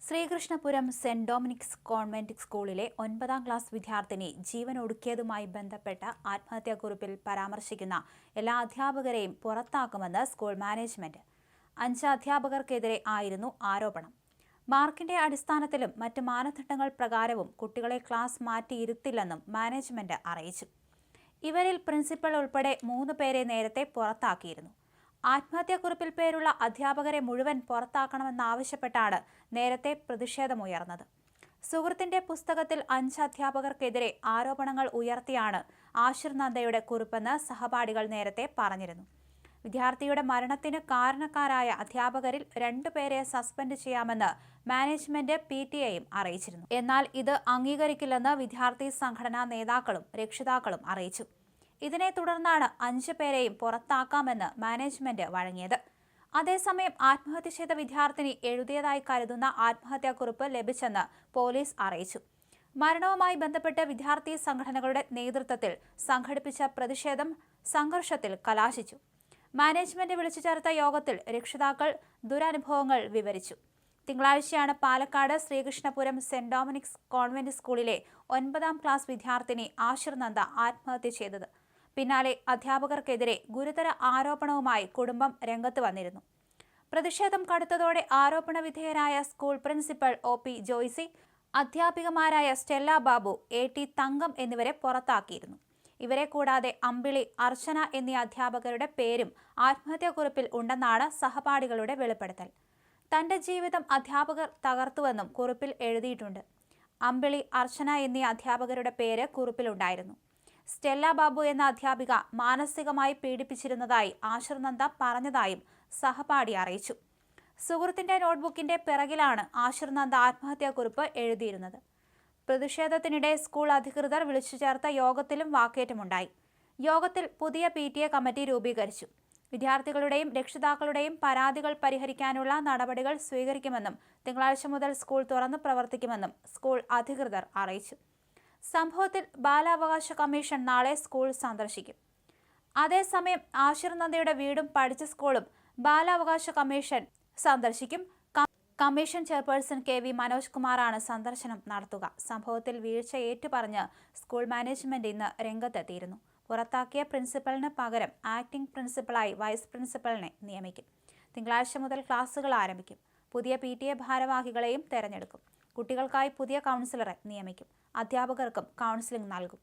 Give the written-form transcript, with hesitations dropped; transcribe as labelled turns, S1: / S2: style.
S1: Sreekrishnapuram saint Dominic's convent സ്കൂളിലെ 9ാം class വിദ്യാർത്ഥിനി ജീവനൊടുക്കിയതുമായി ബന്ധപ്പെട്ട ആത്മഹത്യാക്കുറിപ്പിൽ പരാമർശിക്കുന്ന എല്ലാ അധ്യാപകരെയും പുറത്താക്കുമെന്ന് സ്കൂൾ മാനേജ്മെന്റ്. 5 അധ്യാപകർക്കെതിരെ ആയിരുന്നു ആരോപണം. മാർക്കിന്റെ അടിസ്ഥാനത്തിലും മറ്റ് മാനദണ്ഡങ്ങൾ പ്രകാരവും കുട്ടികളെ ക്ലാസ് മാറ്റിയിരുത്തില്ലെന്നും മാനേജ്മെന്റ് അറിയിച്ചു. ഇവരിൽ പ്രിൻസിപ്പൽ ഉൾപ്പെടെ 3 പേരെ നേരത്തെ പുറത്താക്കിയിരുന്നു. ആത്മഹത്യാക്കുറിപ്പിൽ പേരുള്ള അധ്യാപകരെ മുഴുവൻ പുറത്താക്കണമെന്നാവശ്യപ്പെട്ടാണ് നേരത്തെ പ്രതിഷേധമുയർന്നത്. സുഹൃത്തിന്റെ പുസ്തകത്തിൽ 5 അധ്യാപകർക്കെതിരെ ആരോപണങ്ങൾ ഉയർത്തിയാണ് ആശിർ നന്ദയുടെ കുറിപ്പെന്ന് സഹപാഠികൾ നേരത്തെ പറഞ്ഞിരുന്നു. വിദ്യാർത്ഥിയുടെ മരണത്തിന് കാരണക്കാരായ അധ്യാപകരിൽ 2 പേരെ സസ്പെൻഡ് ചെയ്യാമെന്ന് മാനേജ്മെന്റ് PTA-യും അറിയിച്ചിരുന്നു. എന്നാൽ ഇത് അംഗീകരിക്കില്ലെന്ന് വിദ്യാർത്ഥി സംഘടനാ നേതാക്കളും രക്ഷിതാക്കളും അറിയിച്ചു. ഇതിനെ തുടർന്നാണ് 5 പേരെയും പുറത്താക്കാമെന്ന് മാനേജ്മെന്റ് വഴങ്ങിയത്. അതേസമയം ആത്മഹത്യ ചെയ്ത വിദ്യാർത്ഥിനി എഴുതിയതായി കരുതുന്ന ആത്മഹത്യാക്കുറിപ്പ് ലഭിച്ചെന്ന് പോലീസ് അറിയിച്ചു. മരണവുമായി ബന്ധപ്പെട്ട് വിദ്യാർത്ഥി സംഘടനകളുടെ നേതൃത്വത്തിൽ സംഘടിപ്പിച്ച പ്രതിഷേധം സംഘർഷത്തിൽ കലാശിച്ചു. മാനേജ്മെന്റ് വിളിച്ചു ചേർത്ത യോഗത്തിൽ രക്ഷിതാക്കൾ ദുരനുഭവങ്ങൾ വിവരിച്ചു. തിങ്കളാഴ്ചയാണ് Palakkad Sreekrishnapuram saint Dominic's convent സ്കൂളിലെ 9ാം ക്ലാസ് വിദ്യാർത്ഥിനി ആശിർ നന്ദ ആത്മഹത്യ ചെയ്തത്. പിന്നാലെ അധ്യാപകർക്കെതിരെ ഗുരുതര ആരോപണവുമായി കുടുംബം രംഗത്ത് വന്നിരുന്നു. പ്രതിഷേധം കടുത്തതോടെ ആരോപണ വിധേയരായ സ്കൂൾ പ്രിൻസിപ്പൽ OP ജോയ്സി, അധ്യാപികമാരായ സ്റ്റെല്ല ബാബു, AT തങ്കം എന്നിവരെ പുറത്താക്കിയിരുന്നു. ഇവരെ കൂടാതെ അമ്പിളി, അർച്ചന എന്നീ അധ്യാപകരുടെ പേരും ആത്മഹത്യാക്കുറിപ്പിൽ ഉണ്ടെന്നാണ് സഹപാഠികളുടെ വെളിപ്പെടുത്തൽ. തന്റെ ജീവിതം അധ്യാപകർ തകർത്തുവെന്നും കുറിപ്പിൽ എഴുതിയിട്ടുണ്ട്. അമ്പിളി, അർച്ചന എന്നീ അധ്യാപകരുടെ പേര് കുറിപ്പിലുണ്ടായിരുന്നു. സ്റ്റെല്ല ബാബു എന്ന അധ്യാപിക മാനസികമായി പീഡിപ്പിച്ചിരുന്നതായി ആശിർ നന്ദ പറഞ്ഞതായും സഹപാഠി അറിയിച്ചു. സുഹൃത്തിന്റെ നോട്ട്ബുക്കിന്റെ പിറകിലാണ് ആശിർ നന്ദ ആത്മഹത്യാക്കുറിപ്പ് എഴുതിയിരുന്നത്. പ്രതിഷേധത്തിനിടെ സ്കൂൾ അധികൃതർ വിളിച്ചു ചേർത്ത യോഗത്തിലും വാക്കേറ്റമുണ്ടായി. യോഗത്തിൽ പുതിയ PTA കമ്മിറ്റി രൂപീകരിച്ചു. വിദ്യാർത്ഥികളുടെയും രക്ഷിതാക്കളുടെയും പരാതികൾ പരിഹരിക്കാനുള്ള നടപടികൾ സ്വീകരിക്കുമെന്നും തിങ്കളാഴ്ച മുതൽ സ്കൂൾ തുറന്നു പ്രവർത്തിക്കുമെന്നും സ്കൂൾ അധികൃതർ അറിയിച്ചു. സംഭവത്തിൽ ബാലാവകാശ കമ്മീഷൻ നാളെ സ്കൂൾ സന്ദർശിക്കും. അതേസമയം ആശിർ നന്ദയുടെ വീടും പഠിച്ച സ്കൂളും ബാലാവകാശ കമ്മീഷൻ സന്ദർശിക്കും. കമ്മീഷൻ ചെയർപേഴ്സൺ KV മനോജ് കുമാറാണ് സന്ദർശനം നടത്തുക. സംഭവത്തിൽ വീഴ്ച ഏറ്റുപറഞ്ഞ് സ്കൂൾ മാനേജ്മെന്റ് ഇന്ന് രംഗത്തെത്തിയിരുന്നു. പുറത്താക്കിയ പ്രിൻസിപ്പലിന് പകരം ആക്ടിംഗ് പ്രിൻസിപ്പലായി വൈസ് പ്രിൻസിപ്പലിനെ നിയമിക്കും. തിങ്കളാഴ്ച മുതൽ ക്ലാസുകൾ ആരംഭിക്കും. പുതിയ PTA ഭാരവാഹികളെയും തെരഞ്ഞെടുക്കും. കുട്ടികൾക്കായി പുതിയ കൗൺസിലറെ നിയമിക്കും. അധ്യാപകർക്കും കൗൺസിലിംഗ് നൽകും.